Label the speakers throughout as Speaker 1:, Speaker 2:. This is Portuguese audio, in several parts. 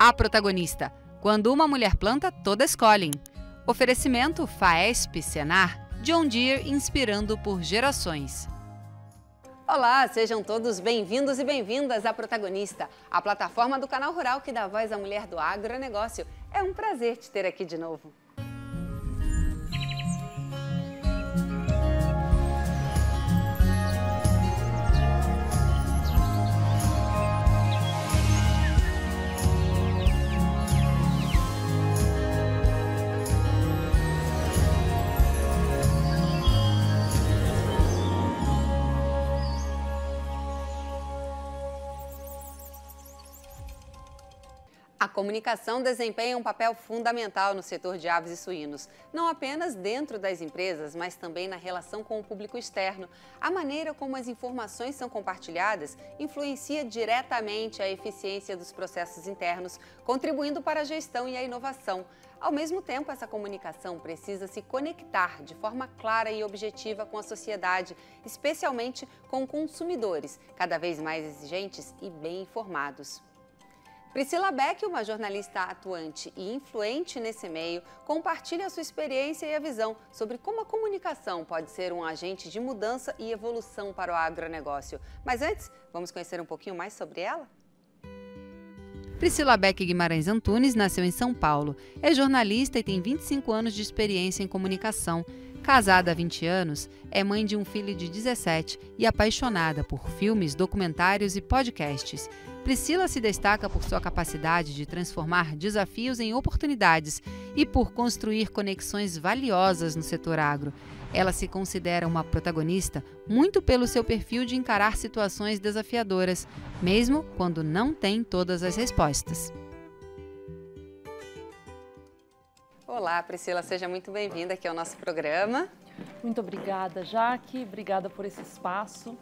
Speaker 1: A protagonista. Quando uma mulher planta, todas colhem. Oferecimento Faesp Senar, John Deere inspirando por gerações. Olá, sejam todos bem-vindos e bem-vindas à Protagonista, a plataforma do Canal Rural que dá voz à mulher do agronegócio. É um prazer te ter aqui de novo. A comunicação desempenha um papel fundamental no setor de aves e suínos, não apenas dentro das empresas, mas também na relação com o público externo. A maneira como as informações são compartilhadas influencia diretamente a eficiência dos processos internos, contribuindo para a gestão e a inovação. Ao mesmo tempo, essa comunicação precisa se conectar de forma clara e objetiva com a sociedade, especialmente com consumidores, cada vez mais exigentes e bem informados. Priscila Beck, uma jornalista atuante e influente nesse meio, compartilha a sua experiência e a visão sobre como a comunicação pode ser um agente de mudança e evolução para o agronegócio. Mas antes, vamos conhecer um pouquinho mais sobre ela? Priscila Beck Guimarães Antunes nasceu em São Paulo. É jornalista e tem 25 anos de experiência em comunicação. Casada há 20 anos, é mãe de um filho de 17 e apaixonada por filmes, documentários e podcasts. Priscila se destaca por sua capacidade de transformar desafios em oportunidades e por construir conexões valiosas no setor agro. Ela se considera uma protagonista muito pelo seu perfil de encarar situações desafiadoras, mesmo quando não tem todas as respostas. Olá, Priscila, seja muito bem-vinda aqui ao nosso programa.
Speaker 2: Muito obrigada, Jaque, obrigada por esse espaço.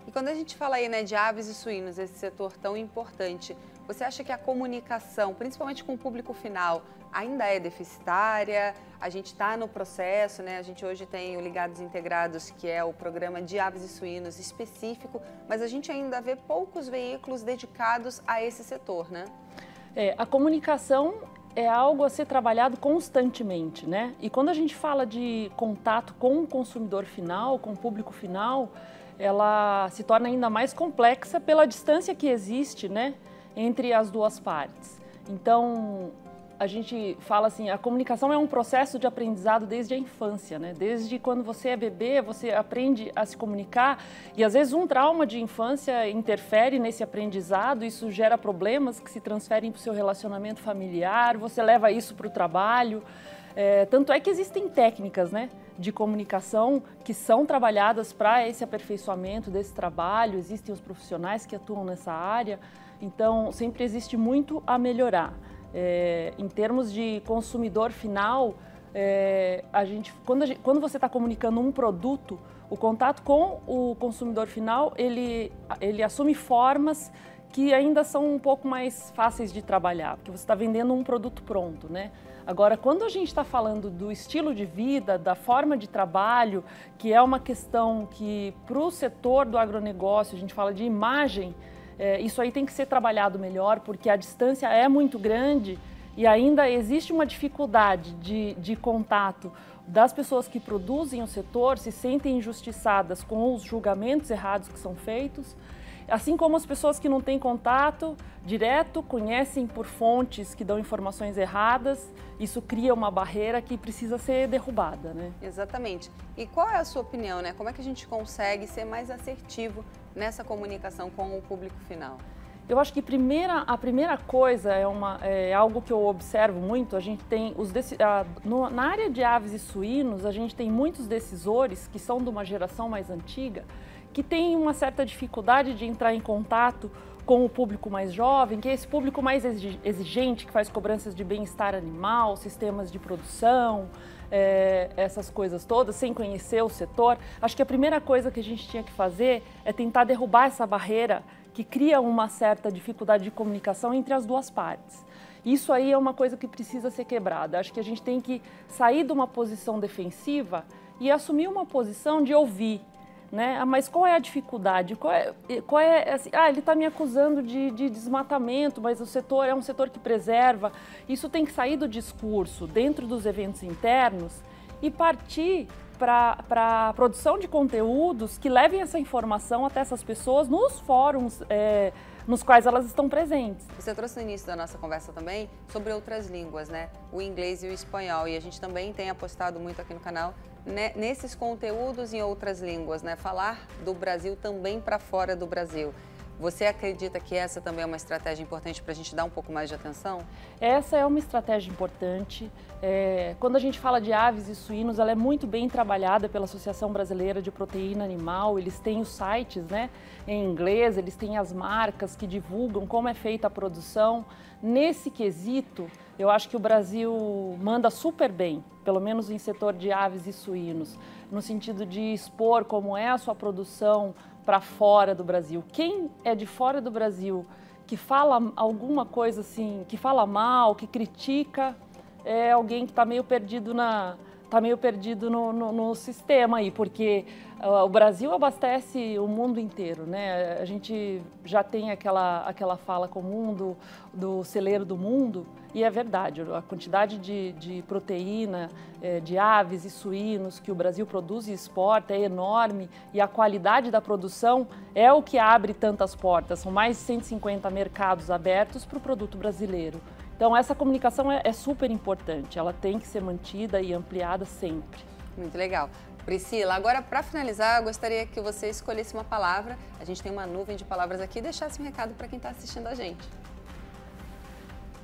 Speaker 1: E quando a gente fala aí, de aves e suínos, esse setor tão importante, você acha que a comunicação, principalmente com o público final, ainda é deficitária? A gente está no processo, A gente hoje tem o Ligados Integrados, que é o programa de aves e suínos específico, mas a gente ainda vê poucos veículos dedicados a esse setor,
Speaker 2: A comunicação é algo a ser trabalhado constantemente, E quando a gente fala de contato com o consumidor final, com o público final, ela se torna ainda mais complexa pela distância que existe, entre as duas partes. Então, a gente fala assim, a comunicação é um processo de aprendizado desde a infância, Desde quando você é bebê, você aprende a se comunicar e às vezes um trauma de infância interfere nesse aprendizado, isso gera problemas que se transferem para o seu relacionamento familiar, você leva isso para o trabalho. Tanto é que existem técnicas, de comunicação que são trabalhadas para esse aperfeiçoamento desse trabalho, existem os profissionais que atuam nessa área, então sempre existe muito a melhorar. Em termos de consumidor final, quando você está comunicando um produto, o contato com o consumidor final, ele assume formas que ainda são um pouco mais fáceis de trabalhar, porque você está vendendo um produto pronto, Agora, quando a gente está falando do estilo de vida, da forma de trabalho, que é uma questão que para o setor do agronegócio, a gente fala de imagem, isso aí tem que ser trabalhado melhor, porque a distância é muito grande e ainda existe uma dificuldade de contato das pessoas que produzem o setor, se sentem injustiçadas com os julgamentos errados que são feitos, assim como as pessoas que não têm contato direto, conhecem por fontes que dão informações erradas, isso cria uma barreira que precisa ser derrubada,
Speaker 1: Exatamente. E qual é a sua opinião, Como é que a gente consegue ser mais assertivo nessa comunicação com o público final?
Speaker 2: Eu acho que a primeira coisa é algo que eu observo muito, a gente tem na área de aves e suínos, a gente tem muitos decisores que são de uma geração mais antiga, que tem uma certa dificuldade de entrar em contato com o público mais jovem, que é esse público mais exigente, que faz cobranças de bem-estar animal, sistemas de produção, essas coisas todas, sem conhecer o setor. Acho que a primeira coisa que a gente tinha que fazer é tentar derrubar essa barreira que cria uma certa dificuldade de comunicação entre as duas partes. Isso aí é uma coisa que precisa ser quebrada. Acho que a gente tem que sair de uma posição defensiva e assumir uma posição de ouvir, né? Mas qual é a dificuldade? Assim, ele está me acusando de desmatamento, mas o setor é um setor que preserva. Isso tem que sair do discurso dentro dos eventos internos e partir para a produção de conteúdos que levem essa informação até essas pessoas nos fóruns nos quais elas estão presentes.
Speaker 1: Você trouxe no início da nossa conversa também sobre outras línguas, né? O inglês e o espanhol, e a gente também tem apostado muito aqui no canal nesses conteúdos em outras línguas, né? Falar do Brasil também para fora do Brasil. Você acredita que essa também é uma estratégia importante para a gente dar um pouco mais de atenção?
Speaker 2: Essa é uma estratégia importante. Quando a gente fala de aves e suínos, ela é muito bem trabalhada pela Associação Brasileira de Proteína Animal. Eles têm os sites, né, em inglês, eles têm as marcas que divulgam como é feita a produção. Nesse quesito, eu acho que o Brasil manda super bem, pelo menos em setor de aves e suínos, no sentido de expor como é a sua produção para fora do Brasil. Quem é de fora do Brasil que fala alguma coisa assim, que fala mal, que critica, é alguém que está meio perdido no sistema aí, porque o Brasil abastece o mundo inteiro, né? A gente já tem aquela fala comum do celeiro do mundo, e é verdade, a quantidade de proteína, de aves e suínos que o Brasil produz e exporta é enorme, e a qualidade da produção é o que abre tantas portas. São mais de 150 mercados abertos para o produto brasileiro. Então, essa comunicação é super importante, ela tem que ser mantida e ampliada sempre.
Speaker 1: Muito legal. Priscila, agora para finalizar, eu gostaria que você escolhesse uma palavra, a gente tem uma nuvem de palavras aqui, e deixasse um recado para quem está assistindo a gente.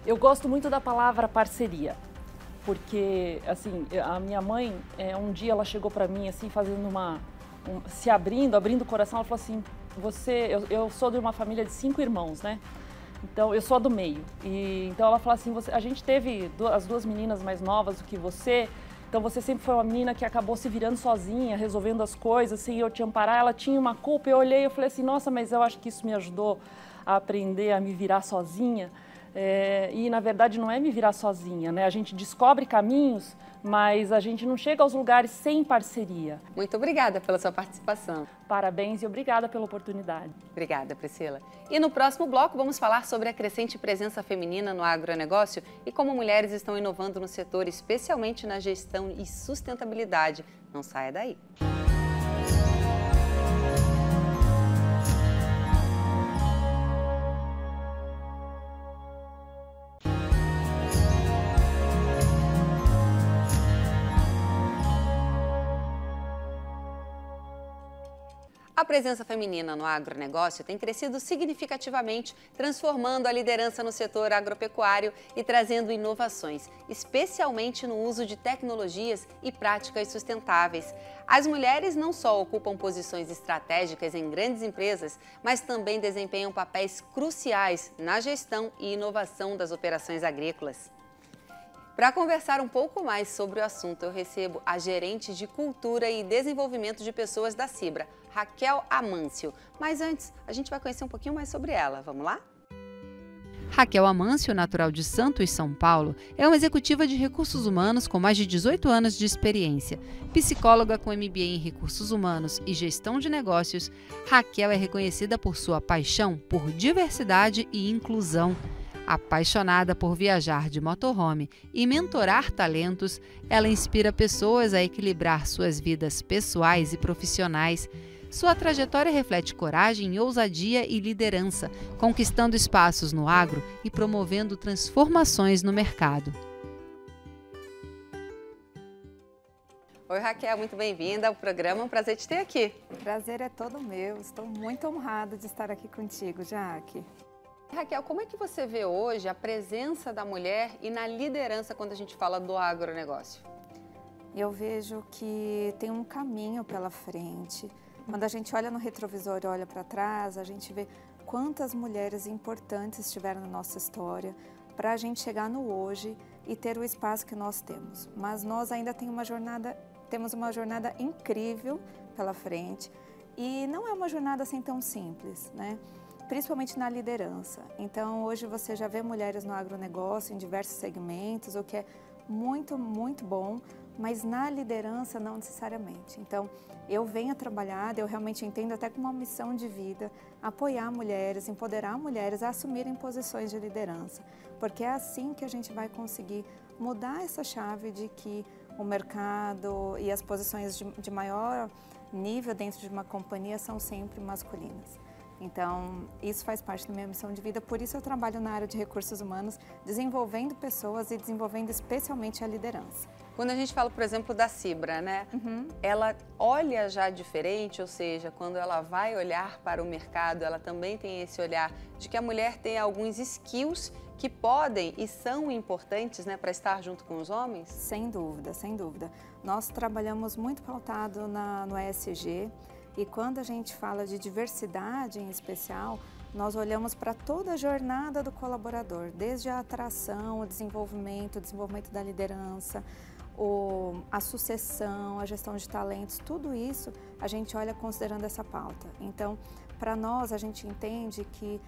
Speaker 2: Eu gosto muito da palavra parceria, porque, assim, a minha mãe, um dia ela chegou para mim, assim, fazendo abrindo o coração, ela falou assim, eu sou de uma família de 5 irmãos, né? Então, eu sou a do meio. Então, ela falou assim, a gente teve as 2 meninas mais novas do que você, então você sempre foi uma menina que acabou se virando sozinha, resolvendo as coisas, sem eu te amparar. Ela tinha uma culpa, eu olhei e falei assim, nossa, mas eu acho que isso me ajudou a aprender a me virar sozinha. E, na verdade, não é me virar sozinha, né? A gente descobre caminhos, mas a gente não chega aos lugares sem parceria.
Speaker 1: Muito obrigada pela sua participação.
Speaker 2: Parabéns e obrigada pela oportunidade.
Speaker 1: Obrigada, Priscila. E no próximo bloco vamos falar sobre a crescente presença feminina no agronegócio e como mulheres estão inovando no setor, especialmente na gestão e sustentabilidade. Não saia daí. A presença feminina no agronegócio tem crescido significativamente, transformando a liderança no setor agropecuário e trazendo inovações, especialmente no uso de tecnologias e práticas sustentáveis. As mulheres não só ocupam posições estratégicas em grandes empresas, mas também desempenham papéis cruciais na gestão e inovação das operações agrícolas. Para conversar um pouco mais sobre o assunto, eu recebo a gerente de Cultura e Desenvolvimento de Pessoas da Cibra, Raquel Amâncio. Mas antes, a gente vai conhecer um pouquinho mais sobre ela. Vamos lá? Raquel Amâncio, natural de Santos, São Paulo, é uma executiva de recursos humanos com mais de 18 anos de experiência. Psicóloga com MBA em recursos humanos e gestão de negócios, Raquel é reconhecida por sua paixão por diversidade e inclusão. Apaixonada por viajar de motorhome e mentorar talentos, ela inspira pessoas a equilibrar suas vidas pessoais e profissionais. Sua trajetória reflete coragem, ousadia e liderança, conquistando espaços no agro e promovendo transformações no mercado. Oi, Raquel, muito bem-vinda ao programa. Um prazer te ter aqui.
Speaker 3: O prazer é todo meu. Estou muito honrada de estar aqui contigo, Jaque.
Speaker 1: Raquel, como é que você vê hoje a presença da mulher e na liderança quando a gente fala do agronegócio?
Speaker 3: Eu vejo que tem um caminho pela frente. Quando a gente olha no retrovisor e olha para trás, a gente vê quantas mulheres importantes estiveram na nossa história para a gente chegar no hoje e ter o espaço que nós temos. Mas nós ainda temos uma jornada incrível pela frente e não é uma jornada assim tão simples, né? Principalmente na liderança. Então, hoje você já vê mulheres no agronegócio em diversos segmentos, o que é muito, muito bom, mas na liderança não necessariamente. Então, eu venho a trabalhar, eu realmente entendo até como uma missão de vida, apoiar mulheres, empoderar mulheres a assumirem posições de liderança, porque é assim que a gente vai conseguir mudar essa chave de que o mercado e as posições de maior nível dentro de uma companhia são sempre masculinas. Então, isso faz parte da minha missão de vida, por isso eu trabalho na área de recursos humanos, desenvolvendo pessoas e desenvolvendo especialmente a liderança.
Speaker 1: Quando a gente fala, por exemplo, da Cibra, né? Ela olha já diferente, ou seja, quando ela vai olhar para o mercado, ela também tem esse olhar de que a mulher tem alguns skills que podem e são importantes, né, para estar junto com os homens?
Speaker 3: Sem dúvida, sem dúvida. Nós trabalhamos muito pautado no ESG e quando a gente fala de diversidade em especial, nós olhamos para toda a jornada do colaborador, desde a atração, o desenvolvimento da liderança, a sucessão, a gestão de talentos, tudo isso a gente olha considerando essa pauta. Então, para nós, a gente entende que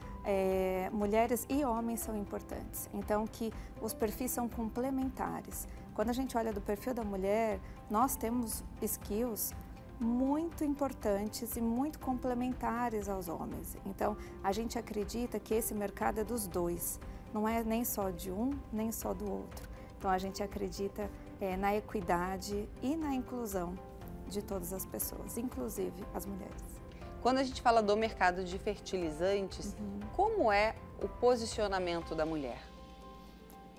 Speaker 3: mulheres e homens são importantes, então que os perfis são complementares. Quando a gente olha do perfil da mulher, nós temos skills muito importantes e muito complementares aos homens. Então, a gente acredita que esse mercado é dos dois, não é nem só de um, nem só do outro. Então, a gente acredita na equidade e na inclusão de todas as pessoas, inclusive as mulheres.
Speaker 1: Quando a gente fala do mercado de fertilizantes, como é o posicionamento da mulher?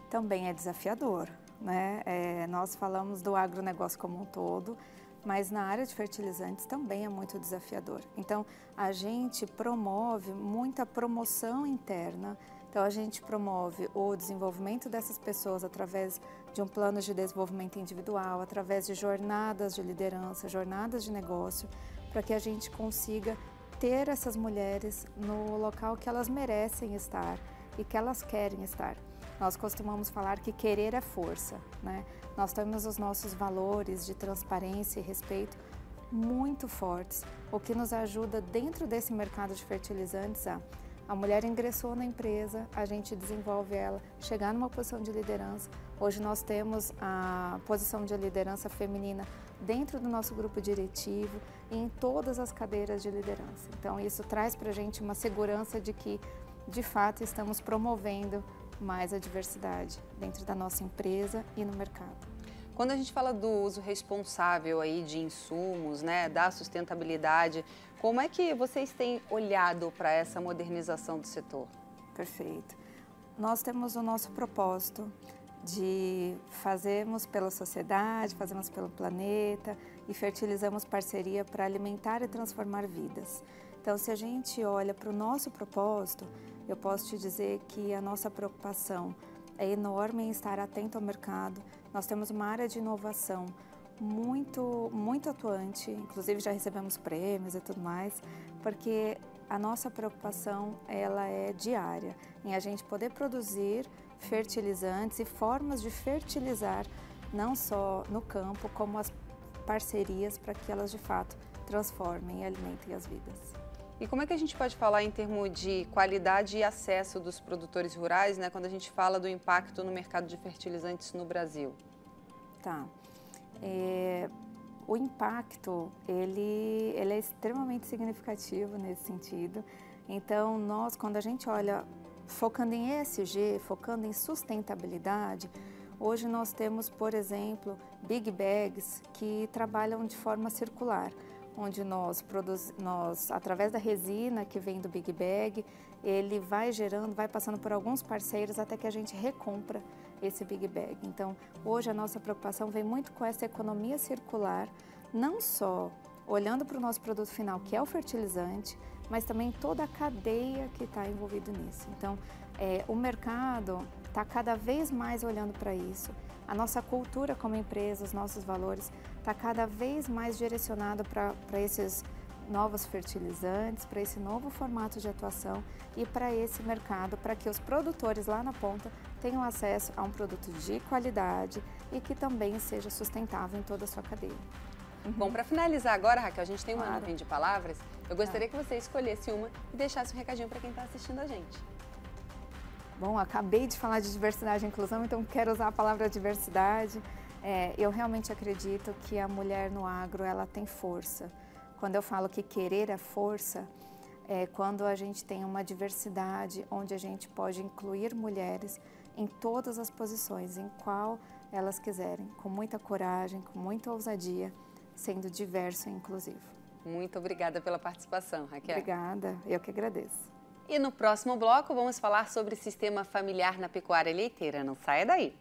Speaker 3: Também é desafiador, né? Nós falamos do agronegócio como um todo, mas na área de fertilizantes também é muito desafiador. Então, a gente promove muita promoção interna. Então, a gente promove o desenvolvimento dessas pessoas através de um plano de desenvolvimento individual, através de jornadas de liderança, jornadas de negócio, para que a gente consiga ter essas mulheres no local que elas merecem estar e que elas querem estar. Nós costumamos falar que querer é força, né? Nós temos os nossos valores de transparência e respeito muito fortes, o que nos ajuda dentro desse mercado de fertilizantes a mulher ingressou na empresa, a gente desenvolve ela, chegar numa posição de liderança. Hoje nós temos a posição de liderança feminina dentro do nosso grupo diretivo e em todas as cadeiras de liderança. Então isso traz para a gente uma segurança de que, de fato, estamos promovendo mais a diversidade dentro da nossa empresa e no mercado.
Speaker 1: Quando a gente fala do uso responsável aí de insumos, né, da sustentabilidade, como é que vocês têm olhado para essa modernização do setor?
Speaker 3: Perfeito. Nós temos o nosso propósito de fazermos pela sociedade, fazemos pelo planeta e fertilizamos parceria para alimentar e transformar vidas. Então, se a gente olha para o nosso propósito, eu posso te dizer que a nossa preocupação é enorme em estar atento ao mercado. Nós temos uma área de inovação muito atuante, inclusive já recebemos prêmios e tudo mais, porque a nossa preocupação ela é diária, em a gente poder produzir fertilizantes e formas de fertilizar, não só no campo, como as parcerias para que elas de fato transformem e alimentem as vidas.
Speaker 1: E como é que a gente pode falar em termos de qualidade e acesso dos produtores rurais, né, quando a gente fala do impacto no mercado de fertilizantes no Brasil?
Speaker 3: Tá. O impacto, ele é extremamente significativo nesse sentido. Então, nós, quando a gente olha, focando em ESG, focando em sustentabilidade, hoje nós temos, por exemplo, big bags que trabalham de forma circular, onde nós, através da resina que vem do Big Bag, ele vai gerando, vai passando por alguns parceiros até que a gente recompra esse Big Bag. Então, hoje a nossa preocupação vem muito com essa economia circular, não só olhando para o nosso produto final, que é o fertilizante, mas também toda a cadeia que está envolvida nisso. Então, o mercado está cada vez mais olhando para isso. A nossa cultura como empresa, os nossos valores, está cada vez mais direcionado para esses novos fertilizantes, para esse novo formato de atuação e para esse mercado, para que os produtores lá na ponta tenham acesso a um produto de qualidade e que também seja sustentável em toda a sua cadeia.
Speaker 1: Bom, para finalizar agora, Raquel, a gente tem uma nuvem de palavras. Eu gostaria que você escolhesse uma e deixasse um recadinho para quem está assistindo a gente.
Speaker 3: Bom, acabei de falar de diversidade e inclusão, então quero usar a palavra diversidade. Eu realmente acredito que a mulher no agro, ela tem força. Quando eu falo que querer é força, é quando a gente tem uma diversidade, onde a gente pode incluir mulheres em todas as posições, em qual elas quiserem, com muita coragem, com muita ousadia, sendo diverso e inclusivo.
Speaker 1: Muito obrigada pela participação, Raquel.
Speaker 3: Obrigada, eu que agradeço.
Speaker 1: E no próximo bloco vamos falar sobre sistema familiar na pecuária leiteira. Não saia daí!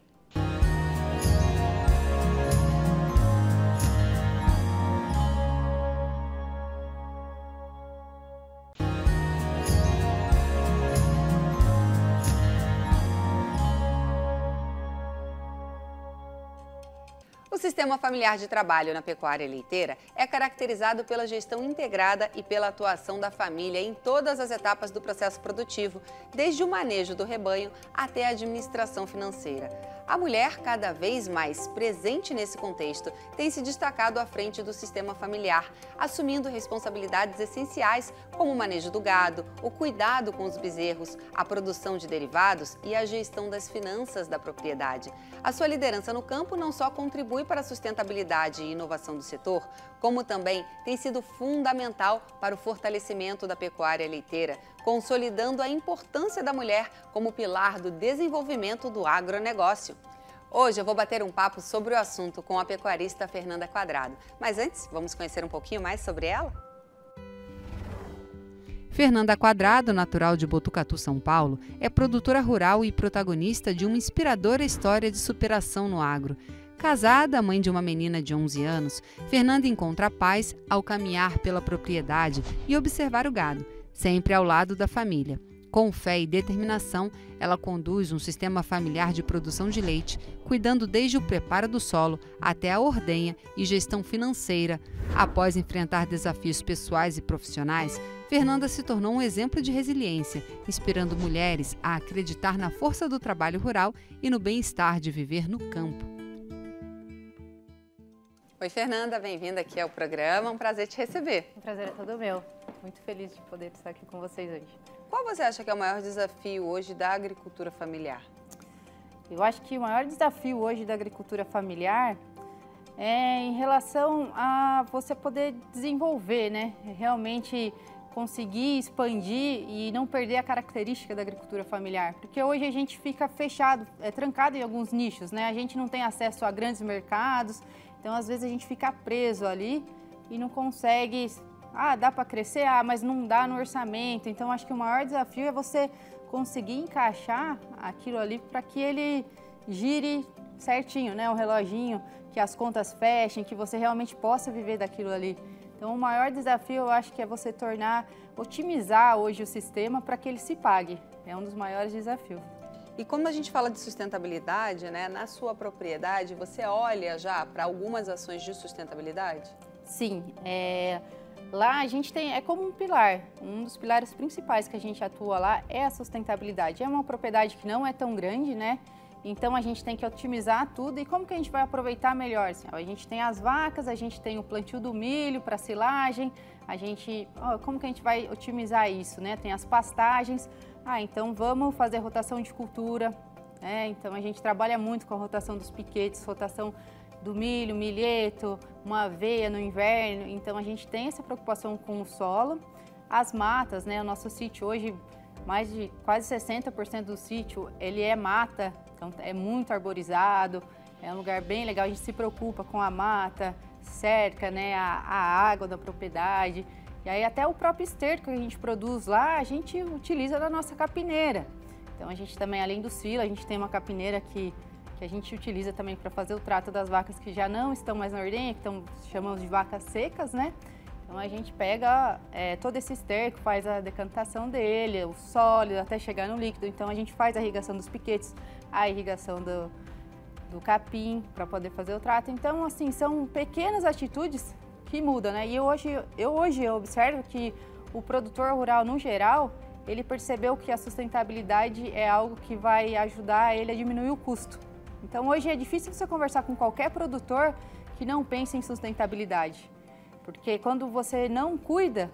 Speaker 1: O sistema familiar de trabalho na pecuária leiteira é caracterizado pela gestão integrada e pela atuação da família em todas as etapas do processo produtivo, desde o manejo do rebanho até a administração financeira. A mulher, cada vez mais presente nesse contexto, tem se destacado à frente do sistema familiar, assumindo responsabilidades essenciais como o manejo do gado, o cuidado com os bezerros, a produção de derivados e a gestão das finanças da propriedade. A sua liderança no campo não só contribui para a sustentabilidade e inovação do setor, como também tem sido fundamental para o fortalecimento da pecuária leiteira, consolidando a importância da mulher como pilar do desenvolvimento do agronegócio. Hoje eu vou bater um papo sobre o assunto com a pecuarista Fernanda Quadrado. Mas antes, vamos conhecer um pouquinho mais sobre ela? Fernanda Quadrado, natural de Botucatu, São Paulo, é produtora rural e protagonista de uma inspiradora história de superação no agro. Casada, mãe de uma menina de 11 anos, Fernanda encontra paz ao caminhar pela propriedade e observar o gado, sempre ao lado da família. Com fé e determinação, ela conduz um sistema familiar de produção de leite, cuidando desde o preparo do solo até a ordenha e gestão financeira. Após enfrentar desafios pessoais e profissionais, Fernanda se tornou um exemplo de resiliência, inspirando mulheres a acreditar na força do trabalho rural e no bem-estar de viver no campo. Oi, Fernanda, bem-vinda aqui ao programa, um prazer te receber.
Speaker 4: O prazer é todo meu, muito feliz de poder estar aqui com vocês hoje.
Speaker 1: Qual você acha que é o maior desafio hoje da agricultura familiar?
Speaker 4: Eu acho que o maior desafio hoje da agricultura familiar é em relação a você poder desenvolver, né? Realmente conseguir expandir e não perder a característica da agricultura familiar. Porque hoje a gente fica fechado, trancado em alguns nichos, né? A gente não tem acesso a grandes mercados, então às vezes a gente fica preso ali e não consegue... dá para crescer? Mas não dá no orçamento. Então, acho que o maior desafio é você conseguir encaixar aquilo ali para que ele gire certinho, né? O reloginho, que as contas fechem, que você realmente possa viver daquilo ali. Então, o maior desafio, eu acho que é você otimizar hoje o sistema para que ele se pague. É um dos maiores desafios.
Speaker 1: E como a gente fala de sustentabilidade, né? Na sua propriedade, você olha já para algumas ações de sustentabilidade?
Speaker 4: Sim, lá a gente tem, é como um pilar, um dos pilares principais que a gente atua lá é a sustentabilidade. É uma propriedade que não é tão grande, né? Então a gente tem que otimizar tudo. E como que a gente vai aproveitar melhor? Assim, a gente tem as vacas, a gente tem o plantio do milho para silagem, como que a gente vai otimizar isso, né? Tem as pastagens, então vamos fazer rotação de cultura, né? Então a gente trabalha muito com a rotação dos piquetes, rotação do milho, milheto, uma aveia no inverno, então a gente tem essa preocupação com o solo. As matas, né? O nosso sítio hoje, mais de quase 60% do sítio, ele é mata, então é muito arborizado, é um lugar bem legal, a gente se preocupa com a mata, cerca, né? A água da propriedade, e aí até o próprio esterco que a gente produz lá, a gente utiliza da nossa capineira. Então a gente também, além do silo, a gente tem uma capineira que a gente utiliza também para fazer o trato das vacas que já não estão mais na ordenha, que chamamos de vacas secas, né? Então a gente pega todo esse esterco, faz a decantação dele, o sólido, até chegar no líquido. Então a gente faz a irrigação dos piquetes, a irrigação do capim para poder fazer o trato. Então, assim, são pequenas atitudes que mudam, né? E hoje eu observo que o produtor rural, no geral, ele percebeu que a sustentabilidade é algo que vai ajudar ele a diminuir o custo. Então, hoje é difícil você conversar com qualquer produtor que não pense em sustentabilidade, porque quando você não cuida,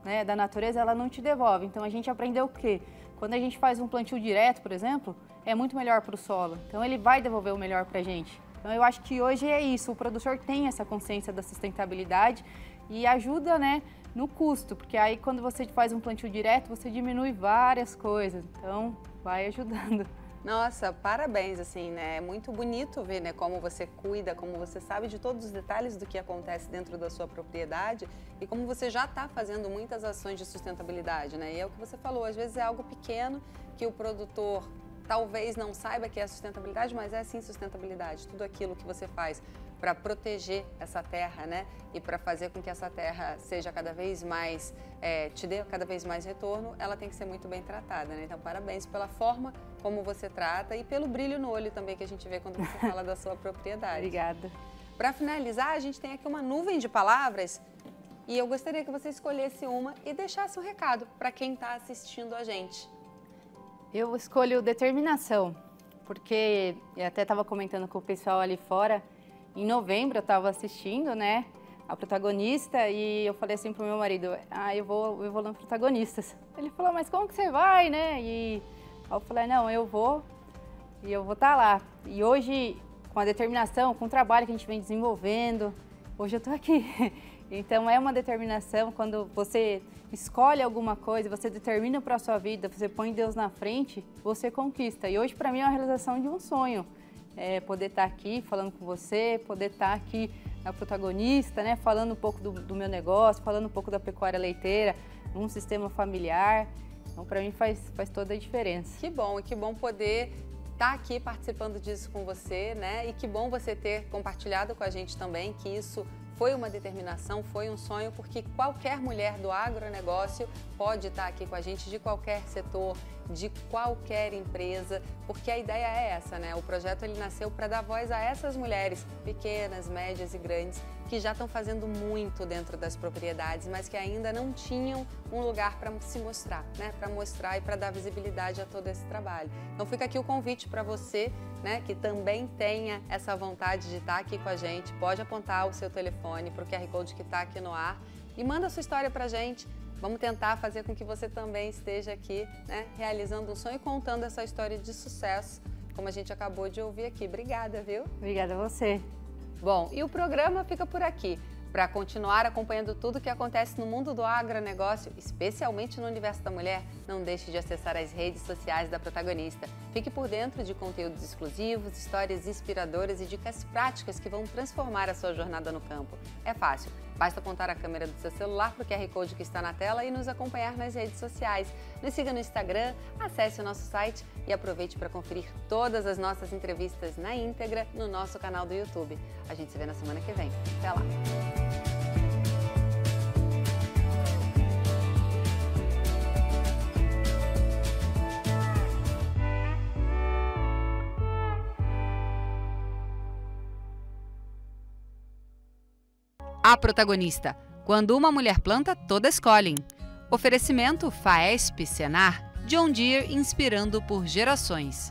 Speaker 4: né, da natureza, ela não te devolve. Então, a gente aprendeu o quê? Quando a gente faz um plantio direto, por exemplo, é muito melhor para o solo. Então, ele vai devolver o melhor para a gente. Então eu acho que hoje é isso, o produtor tem essa consciência da sustentabilidade e ajuda, né, no custo, porque aí quando você faz um plantio direto, você diminui várias coisas, então vai ajudando.
Speaker 1: Nossa, parabéns, assim, né? É muito bonito ver, né, como você cuida, como você sabe de todos os detalhes do que acontece dentro da sua propriedade e como você já está fazendo muitas ações de sustentabilidade, né? E é o que você falou, às vezes é algo pequeno que o produtor talvez não saiba que é sustentabilidade, mas é sim sustentabilidade. Tudo aquilo que você faz para proteger essa terra, né? E para fazer com que essa terra seja cada vez mais, te dê cada vez mais retorno, ela tem que ser muito bem tratada, né? Então, parabéns pela forma como você trata e pelo brilho no olho também que a gente vê quando você fala da sua propriedade.
Speaker 4: Obrigada.
Speaker 1: Para finalizar, a gente tem aqui uma nuvem de palavras e eu gostaria que você escolhesse uma e deixasse um recado para quem está assistindo a gente.
Speaker 4: Eu escolho determinação, porque eu até estava comentando com o pessoal ali fora, em novembro eu estava assistindo, né, a Protagonista e eu falei assim pro meu marido, eu vou no Protagonistas. Ele falou, mas como que você vai, né? E aí eu falei, não, eu vou e eu vou estar lá. E hoje, com a determinação, com o trabalho que a gente vem desenvolvendo, hoje eu estou aqui. Então é uma determinação, quando você escolhe alguma coisa, você determina para a sua vida, você põe Deus na frente, você conquista. E hoje para mim é uma realização de um sonho. Poder estar aqui falando com você, poder estar aqui na Protagonista, né, falando um pouco do meu negócio, falando um pouco da pecuária leiteira, um sistema familiar. Então para mim faz toda a diferença.
Speaker 1: Que bom, e que bom poder estar aqui participando disso com você, né? E que bom você ter compartilhado com a gente também que isso foi uma determinação, foi um sonho, porque qualquer mulher do agronegócio pode estar aqui com a gente, de qualquer setor, de qualquer empresa, porque a ideia é essa, né? O projeto ele nasceu para dar voz a essas mulheres pequenas, médias e grandes que já estão fazendo muito dentro das propriedades, mas que ainda não tinham um lugar para se mostrar, né? Para mostrar e para dar visibilidade a todo esse trabalho. Então fica aqui o convite para você, né, que também tenha essa vontade de estar aqui com a gente, pode apontar o seu telefone para o QR Code que está aqui no ar e manda a sua história para a gente. Vamos tentar fazer com que você também esteja aqui, né, realizando um sonho e contando essa história de sucesso, como a gente acabou de ouvir aqui. Obrigada, viu?
Speaker 4: Obrigada a você.
Speaker 1: Bom, e o programa fica por aqui. Para continuar acompanhando tudo o que acontece no mundo do agronegócio, especialmente no universo da mulher, não deixe de acessar as redes sociais da Protagonista. Fique por dentro de conteúdos exclusivos, histórias inspiradoras e dicas práticas que vão transformar a sua jornada no campo. É fácil, basta apontar a câmera do seu celular para o QR Code que está na tela e nos acompanhar nas redes sociais. Nos siga no Instagram, acesse o nosso site e aproveite para conferir todas as nossas entrevistas na íntegra no nosso canal do YouTube. A gente se vê na semana que vem. Até lá! A Protagonista. Quando uma mulher planta, todas colhem. Oferecimento FAESP Senar, John Deere inspirando por gerações.